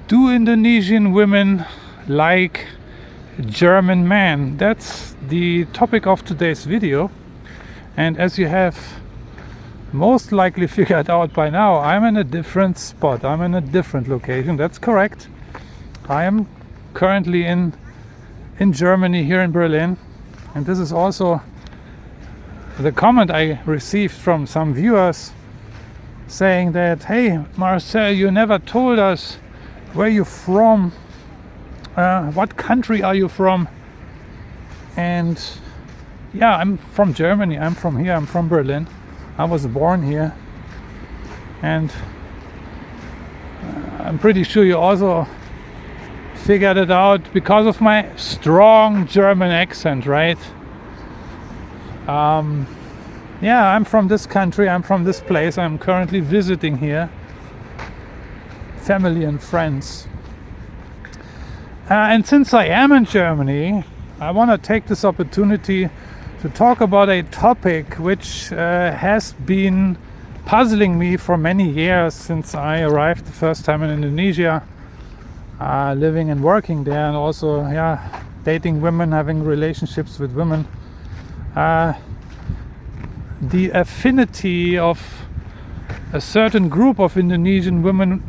Do Indonesian women like German men? That's the topic of today's video. And as you have most likely figured out by now, I'm in a different spot. I'm in a different location. That's correct. I am currently in Germany, here in Berlin. And this is also the comment I received from some viewers saying that, hey Marcel, you never told us where you're from, what country are you from? And yeah, I'm from Germany, I'm from here, I'm from Berlin. I was born here, and I'm pretty sure you also figured it out because of my strong German accent, right? Yeah, I'm from this country, I'm from this place, I'm currently visiting here. Family and friends. And since I am in Germany, I want to take this opportunity to talk about a topic which has been puzzling me for many years since I arrived the first time in Indonesia, living and working there, and also dating women, having relationships with women. The affinity of a certain group of Indonesian women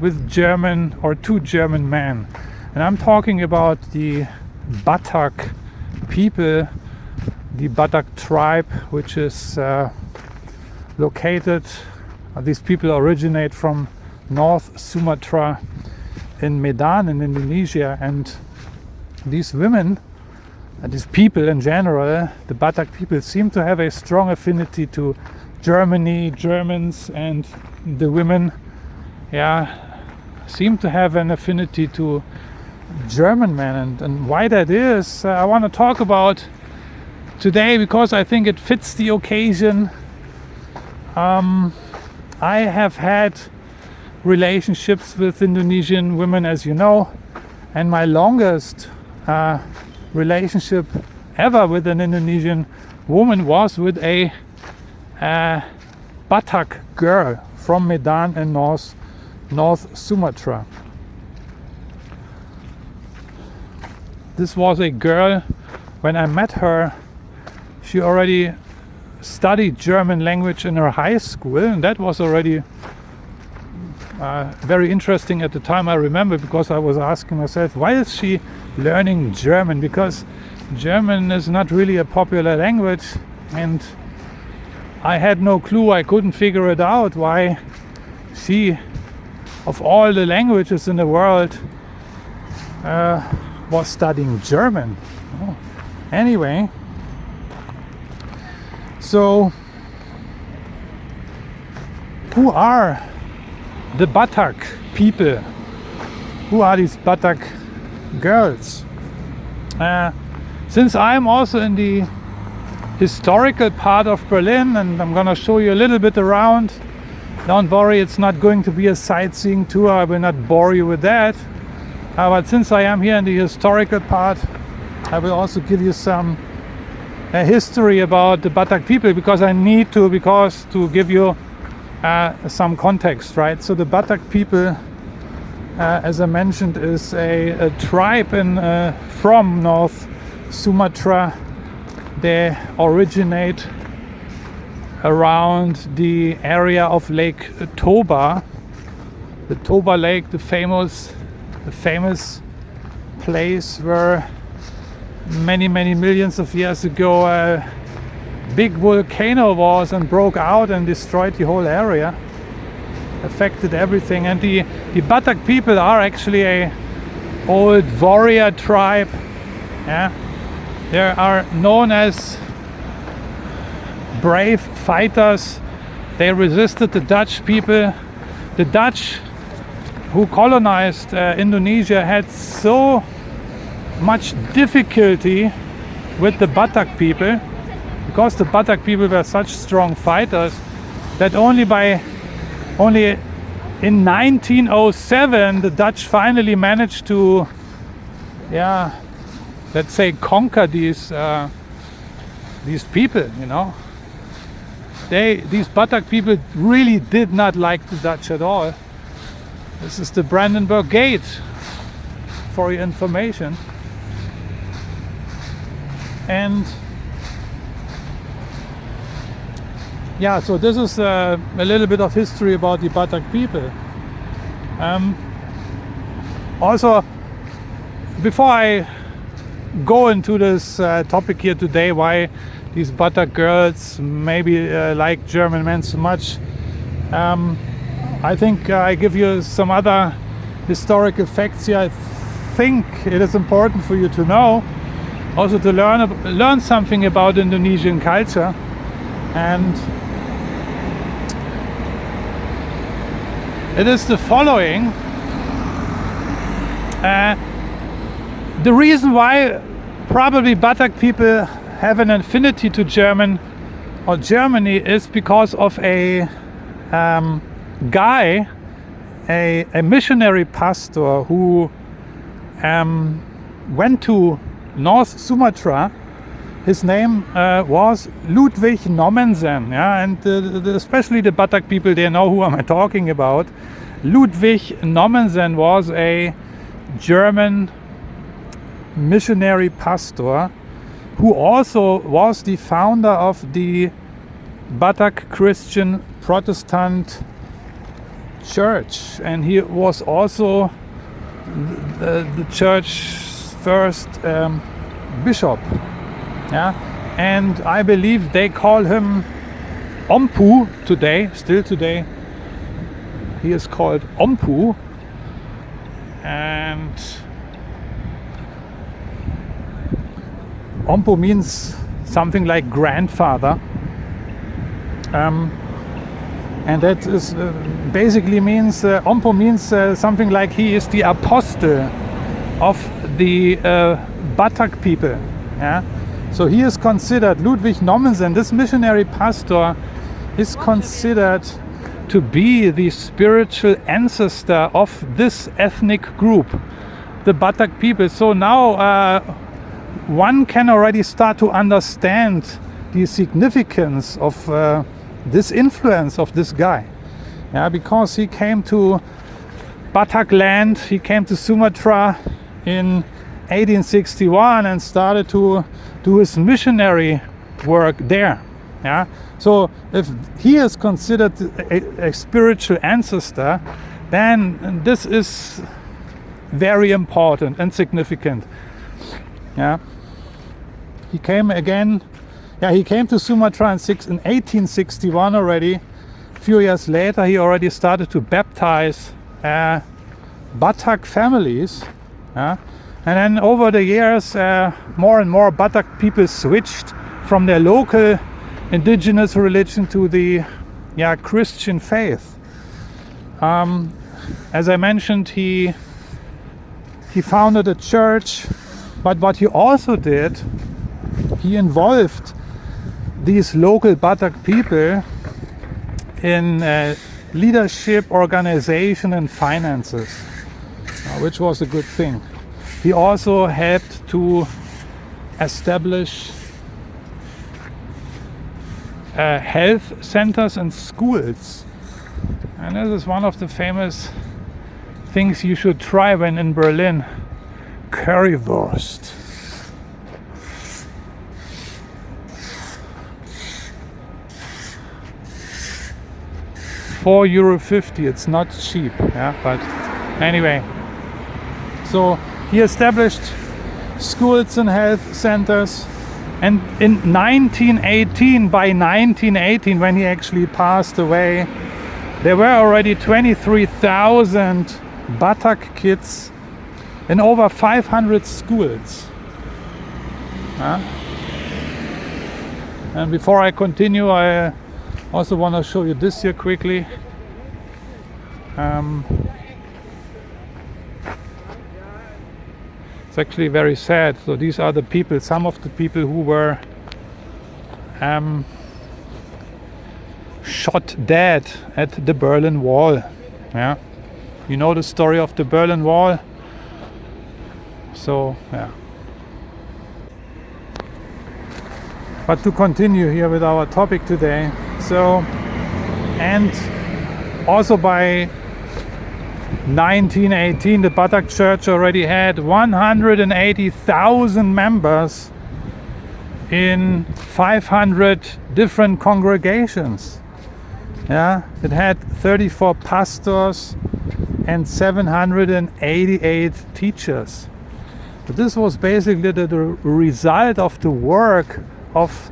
with German or two German men. And I'm talking about the Batak people, the Batak tribe, which is located, these people originate from North Sumatra in Medan in Indonesia. And these women, these people in general, the Batak people, seem to have a strong affinity to Germany, Germans, and the women seem to have an affinity to German men. And why that is, I want to talk about today because I think it fits the occasion. I have had relationships with Indonesian women, as you know, and my longest relationship ever with an Indonesian woman was with a Batak girl from Medan in North Sumatra. This was a girl, when I met her, she already studied German language in her high school, and that was already very interesting at the time. I remember, because I was asking myself, why is she learning German? Because German is not really a popular language, and I had no clue, I couldn't figure it out why she, of all the languages in the world, was studying German. Anyway, so who are the Batak people? Who are these Batak girls? Since I'm also in the historical part of Berlin, and I'm gonna show you a little bit around, don't worry, it's not going to be a sightseeing tour, I will not bore you with that. But since I am here in the historical part, I will also give you some history about the Batak people, because I need to, to give you some context, right? So the Batak people, as I mentioned, is a tribe from North Sumatra. They originate around the area of Lake Toba, the Toba Lake, the famous place where many millions of years ago a big volcano was and broke out and destroyed the whole area, affected everything. And the Batak people are actually a old warrior tribe. They are known as brave fighters. They resisted the Dutch people. The Dutch, who colonized Indonesia, had so much difficulty with the Batak people, because the Batak people were such strong fighters, that only in 1907 the Dutch finally managed to let's say conquer these people, you know. These Batak people really did not like the Dutch at all. This is the Brandenburg Gate, for your information. And yeah, so this is a little bit of history about the Batak people. Also, before I go into this topic here today, why these Batak girls maybe like German men so much, I think I give you some other historical facts here. I think it is important for you to know, also to learn something about Indonesian culture. And it is the following. The reason why probably Batak people have an affinity to German or Germany is because of a guy, a missionary pastor who went to North Sumatra. His name was Ludwig Nommensen, yeah, and especially the Batak people, they know who I'm talking about. Ludwig Nommensen was a German missionary pastor who also was the founder of the Batak Christian Protestant Church, and he was also the church's first bishop. Yeah, and I believe they call him Ompu today. Still today, he is called Ompu, and Ompu means something like grandfather, and that is basically means Ompu means something like he is the apostle of the Batak people. Yeah. So he is considered, Ludwig Nommensen, this missionary pastor, is considered to be the spiritual ancestor of this ethnic group, the Batak people. So now one can already start to understand the significance of this influence of this guy. Yeah, because he came to Batak land, he came to Sumatra in 1861 and started to do his missionary work there. Yeah, so if he is considered a spiritual ancestor, then this is very important and significant. Yeah, he came again. Yeah, he came to Sumatra in 1861 already. A few years later, he already started to baptize Batak families. Yeah. And then over the years, more and more Batak people switched from their local indigenous religion to the Christian faith. As I mentioned, he founded a church, but what he also did, he involved these local Batak people in leadership, organization and finances, which was a good thing. He also helped to establish health centers and schools. And this is one of the famous things you should try when in Berlin. Currywurst. €4.50, it's not cheap, yeah, but anyway. So he established schools and health centers, and in 1918, by 1918, when he actually passed away, there were already 23,000 Batak kids in over 500 schools. And before I continue, I also want to show you this here quickly. It's actually very sad. So these are the people, some of the people who were shot dead at the Berlin Wall. Yeah, you know the story of the Berlin Wall. So yeah. But to continue here with our topic today. So, and also by 1918, the Batak church already had 180,000 members in 500 different congregations. Yeah, it had 34 pastors and 788 teachers. But this was basically the result of the work of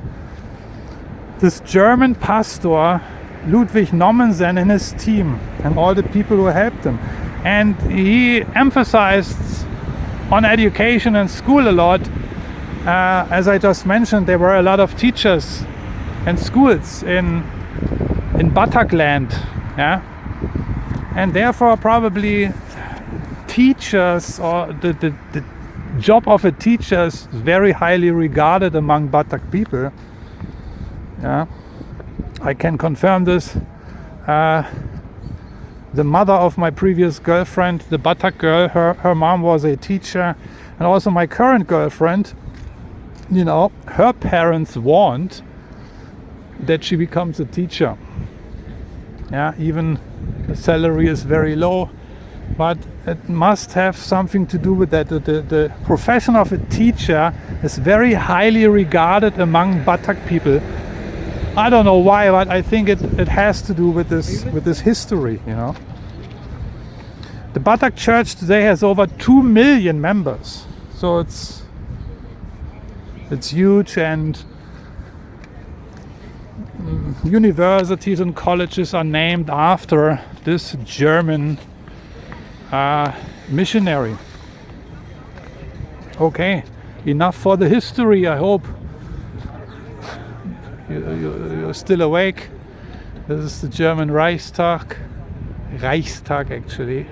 this German pastor Ludwig Nommensen and his team and all the people who helped him. And he emphasized on education and school a lot. As I just mentioned, there were a lot of teachers and schools in Batak land, yeah? And therefore probably teachers, or the job of a teacher is very highly regarded among Batak people. Yeah, I can confirm this. The mother of my previous girlfriend, the Batak girl, her mom was a teacher, and also my current girlfriend, you know, her parents want that she becomes a teacher. Yeah, even the salary is very low, but it must have something to do with that. The profession of a teacher is very highly regarded among Batak people. I don't know why, but I think it has to do with this history, you know. The Batak church today has over 2 million members, so it's huge, and universities and colleges are named after this German missionary. Okay, enough for the history. I hope you're still awake. This is the German Reichstag actually.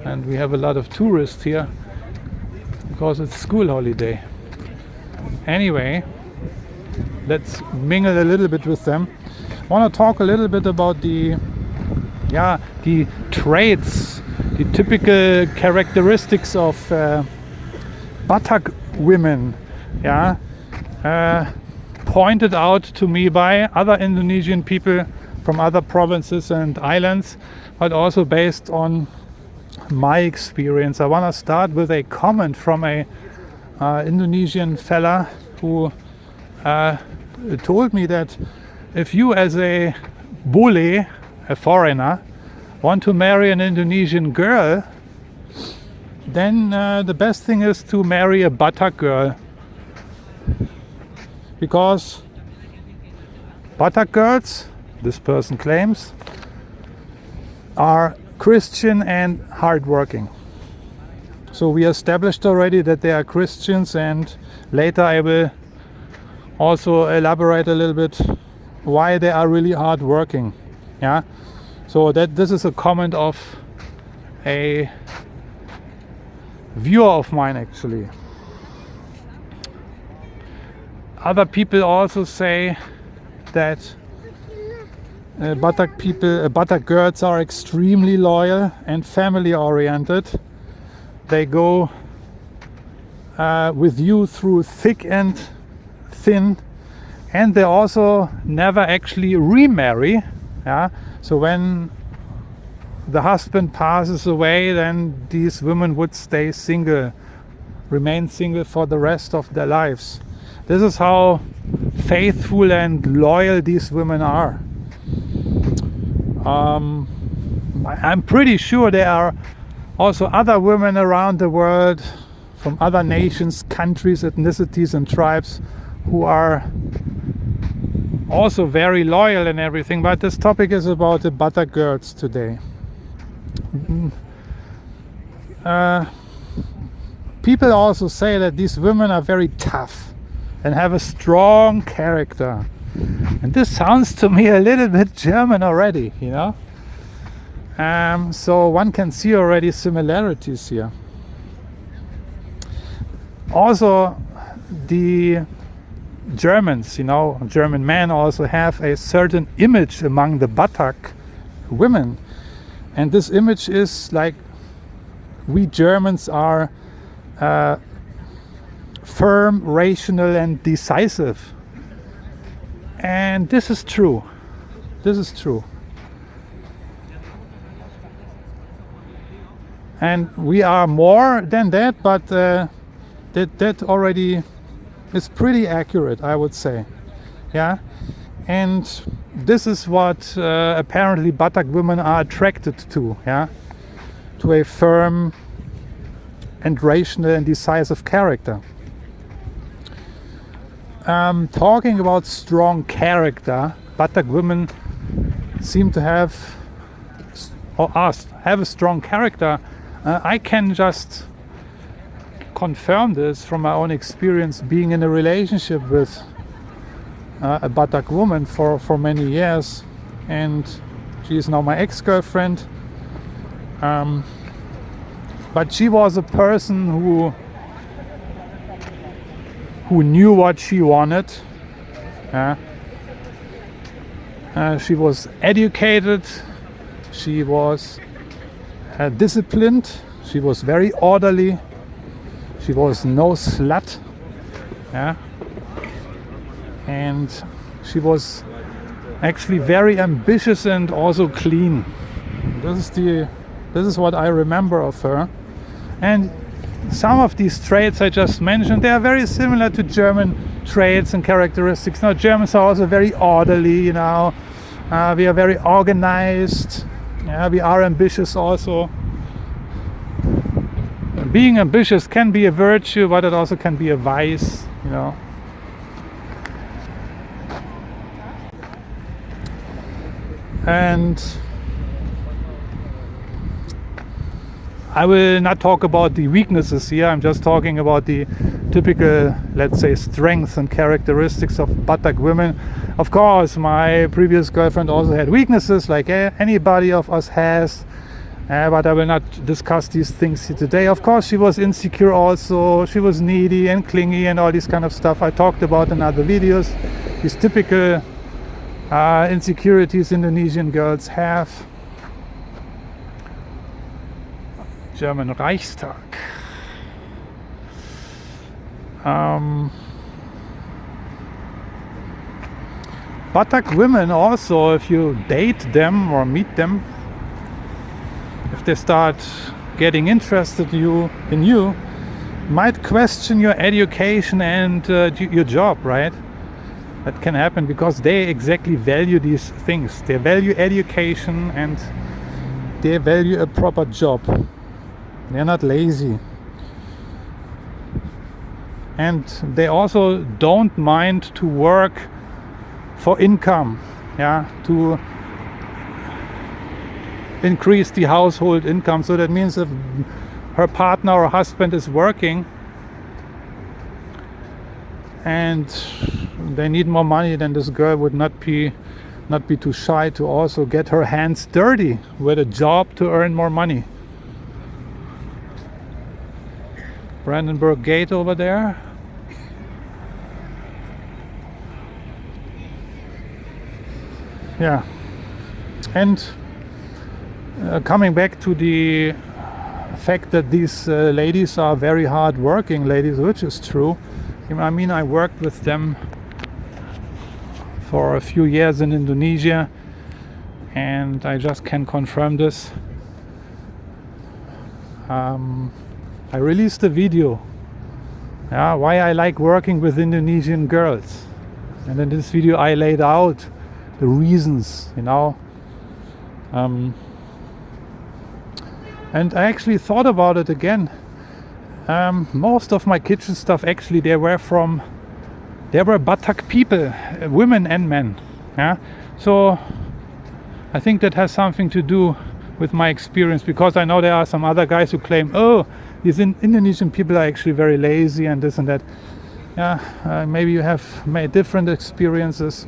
And we have a lot of tourists here because it's school holiday. Anyway, let's mingle a little bit with them. I want to talk a little bit about the traits, the typical characteristics of Batak women, pointed out to me by other Indonesian people from other provinces and islands, but also based on my experience. I want to start with a comment from a Indonesian fella who told me that if you as a bule, a foreigner, want to marry an Indonesian girl, then the best thing is to marry a Batak girl, because Batak girls, this person claims, are Christian and hardworking. So we established already that they are Christians, and later I will also elaborate a little bit why they are really hardworking. Yeah. So that this is a comment of a viewer of mine actually. Other people also say that Batak girls are extremely loyal and family oriented. They go with you through thick and thin, and they also never actually remarry. Yeah? So when the husband passes away, then these women would stay single, remain single for the rest of their lives. This is how faithful and loyal these women are. I'm pretty sure there are also other women around the world from other nations, countries, ethnicities and tribes who are also very loyal and everything, but this topic is about the Batak girls today. People also say that these women are very tough and have a strong character. And this sounds to me a little bit German already, you know. So one can see already similarities here. Also, the Germans, you know, German men also have a certain image among the Batak women. And this image is like, we Germans are firm, rational and decisive. And this is true. This is true. And we are more than that, but that already is pretty accurate, I would say. Yeah, and this is what apparently Batak women are attracted to. Yeah, to a firm and rational and decisive character. Talking about strong character, Batak women seem to have, or have a strong character. I can just confirm this from my own experience, being in a relationship with a Batak woman for many years, and she is now my ex-girlfriend. But she was a person who knew what she wanted. She was educated. She was disciplined. She was very orderly. She was no slut. And she was actually very ambitious and also clean. This is what I remember of her. And some of these traits I just mentioned, they are very similar to German traits and characteristics. Now, Germans are also very orderly, you know. We are very organized. We are ambitious also. Being ambitious can be a virtue, but it also can be a vice, you know. And I will not talk about the weaknesses here. I'm just talking about the typical, let's say, strengths and characteristics of Batak women. Of course, my previous girlfriend also had weaknesses, like anybody of us has. But I will not discuss these things here today. Of course, she was insecure also. She was needy and clingy and all this kind of stuff I talked about in other videos. These typical insecurities Indonesian girls have. German Reichstag. Batak women also, if you date them or meet them, if they start getting interested in you, might question your education and your job, right? That can happen because they exactly value these things. They value education and they value a proper job. They're not lazy. And they also don't mind to work for income, to increase the household income. So that means if her partner or husband is working and they need more money, then this girl would not be too shy to also get her hands dirty with a job to earn more money. Brandenburg Gate over there. Yeah, and coming back to the fact that these ladies are very hard working ladies, which is true. I mean, I worked with them for a few years in Indonesia and I just can confirm this. I released a video, why I like working with Indonesian girls, and in this video I laid out the reasons, you know. And I actually thought about it again. Most of my kitchen stuff actually they were Batak people, women and men. So I think that has something to do with my experience, because I know there are some other guys who claim, oh, these Indonesian people are actually very lazy and this and that. Maybe you have made different experiences,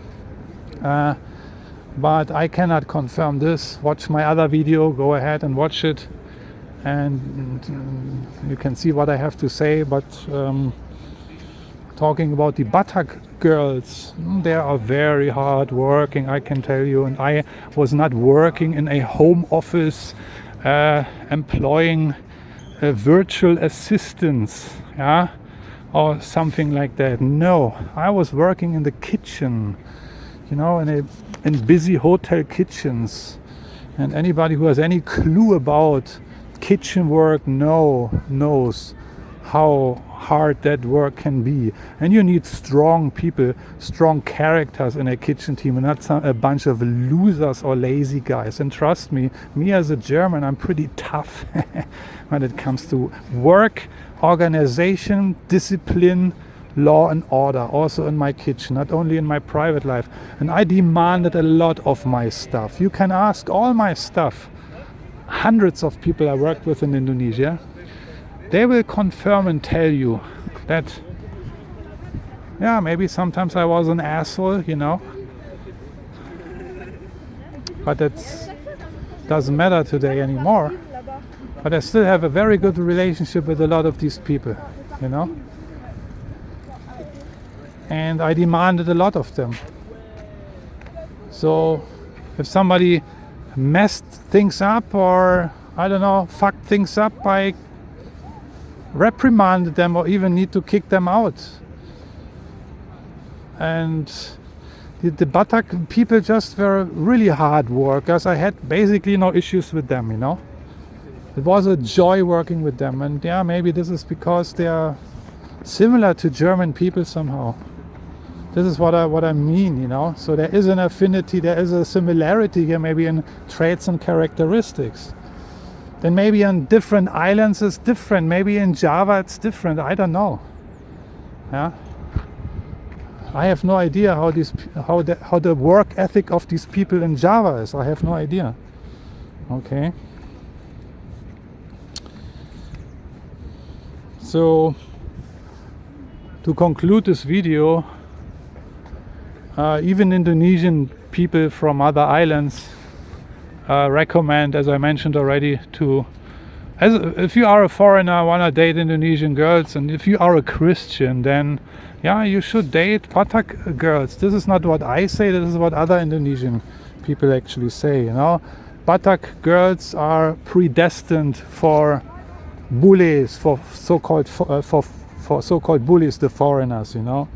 but I cannot confirm this. Watch my other video, go ahead and watch it, and you can see what I have to say. But talking about the Batak girls, they are very hard working, I can tell you. And I was not working in a home office employing virtual assistants, or something like that. No, I was working in the kitchen, you know, in a in busy hotel kitchens. And anybody who has any clue about kitchen work knows how hard that work can be. And you need strong people, strong characters in a kitchen team, and not a bunch of losers or lazy guys. And trust me as a German, I'm pretty tough when it comes to work, organization, discipline, law and order, also in my kitchen, not only in my private life. And I demanded a lot of my stuff. You can ask all my staff, hundreds of people I worked with in Indonesia. They will confirm and tell you that, yeah, maybe sometimes I was an asshole, you know. But that doesn't matter today anymore. But I still have a very good relationship with a lot of these people, you know. And I demanded a lot of them. So if somebody messed things up, or I don't know, fucked things up, I reprimanded them or even need to kick them out. And the Batak people just were really hard workers. I had basically no issues with them, you know. It was a joy working with them. And yeah, maybe this is because they are similar to German people somehow. This is what I mean, you know. So there is an affinity, there is a similarity here, maybe in traits and characteristics. Then maybe on different islands it's different. Maybe in Java it's different. I don't know. Yeah. I have no idea how the work ethic of these people in Java is. I have no idea. Okay. So to conclude this video, even Indonesian people from other islands recommend, as I mentioned already, if you are a foreigner, want to date Indonesian girls, and if you are a Christian, then yeah, you should date Batak girls. This is not what I say, this is what other Indonesian people actually say, you know. Batak girls are predestined for bullies, for so-called bullies, the foreigners, you know.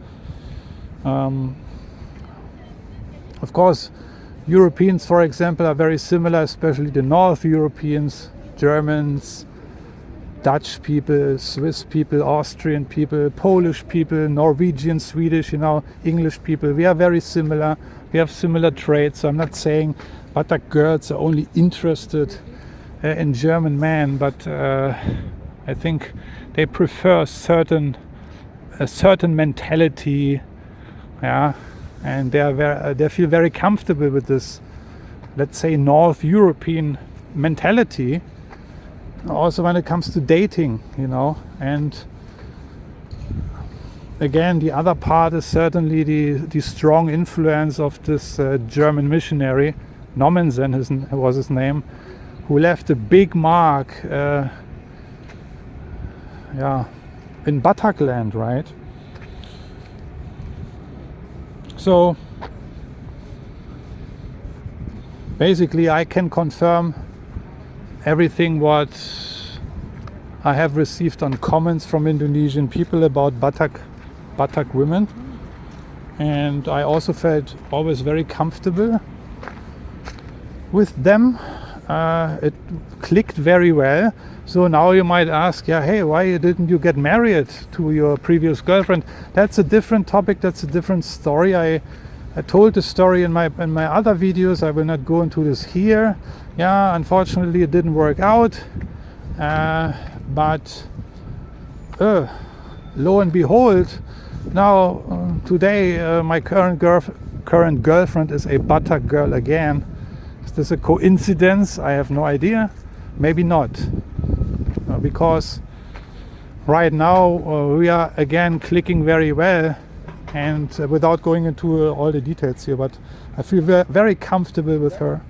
Of course, Europeans, for example, are very similar, especially the North Europeans, Germans, Dutch people, Swiss people, Austrian people, Polish people, Norwegian, Swedish, you know, English people. We are very similar. We have similar traits. So I'm not saying Batak girls are only interested in German men, but I think they prefer a certain mentality, yeah. And they feel very comfortable with this, let's say, North European mentality. Also when it comes to dating, you know. And again, the other part is certainly the strong influence of this German missionary, Nommensen was his name, who left a big mark in Batak land, right? So basically I can confirm everything what I have received on comments from Indonesian people about Batak women, and I also felt always very comfortable with them. It clicked very well. So now you might ask, yeah, hey, why didn't you get married to your previous girlfriend? That's a different topic, that's a different story. I told the story in my other videos. I will not go into this here. Yeah, unfortunately it didn't work out. But lo and behold, now today my current girlfriend is a Batak girl again. Is this a coincidence? I have no idea. Maybe not. Because right now we are again clicking very well, and without going into all the details here, but I feel very comfortable with her.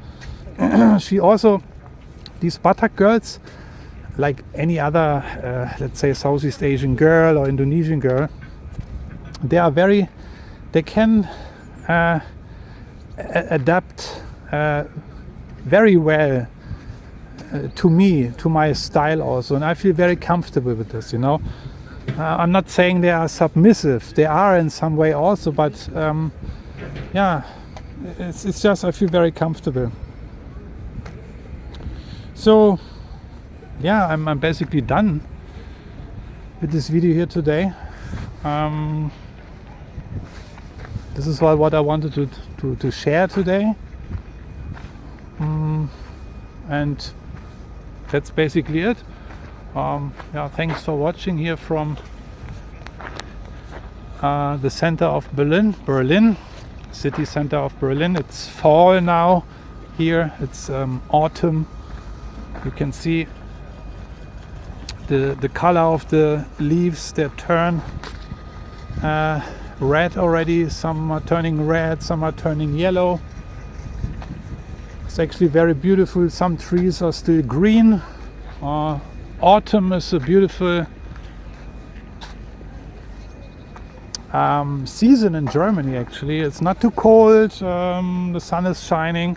She also, these Batak girls, like any other let's say Southeast Asian girl or Indonesian girl, they can adapt very well to me, to my style also, and I feel very comfortable with this, you know. I'm not saying they are submissive, they are in some way also, but yeah, it's just I feel very comfortable. So yeah, I'm basically done with this video here today. This is what I wanted to share today, and that's basically it. Yeah, thanks for watching here from the center of Berlin, city center of Berlin. It's fall now here. It's autumn. You can see the color of the leaves. They turn red already. Some are turning red, some are turning yellow. It's actually very beautiful. Some trees are still green. Autumn is a beautiful season in Germany. Actually, it's not too cold. The sun is shining,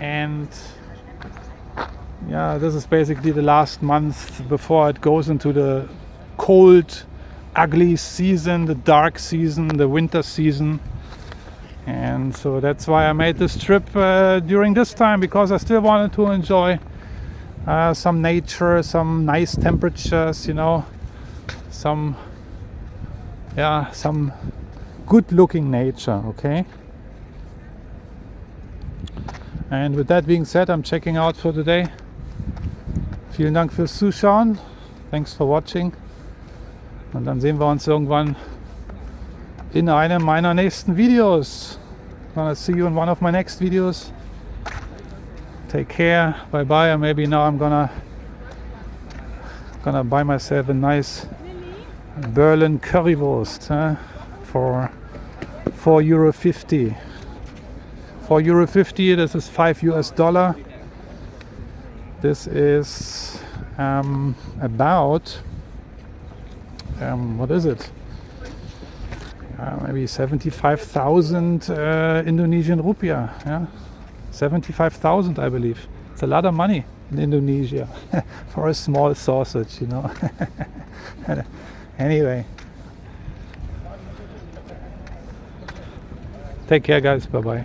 and yeah, this is basically the last month before it goes into the cold, ugly season, the dark season, the winter season. And so that's why I made this trip during this time, because I still wanted to enjoy some nature, some nice temperatures, you know, some good looking nature. Okay, and with that being said, I'm checking out for today. Vielen Dank fürs Zuschauen. Thanks for watching. Und dann sehen wir uns irgendwann in einem meiner nächsten Videos. Gonna see you in one of my next videos. Take care. Bye bye. And maybe now I'm gonna buy myself a nice Berlin currywurst for €4.50. €4.50. This is $5. This is about what is it? Maybe 75,000 Indonesian rupiah. Yeah, 75,000, I believe. It's a lot of money in Indonesia for a small sausage, you know. Anyway, take care, guys. Bye bye.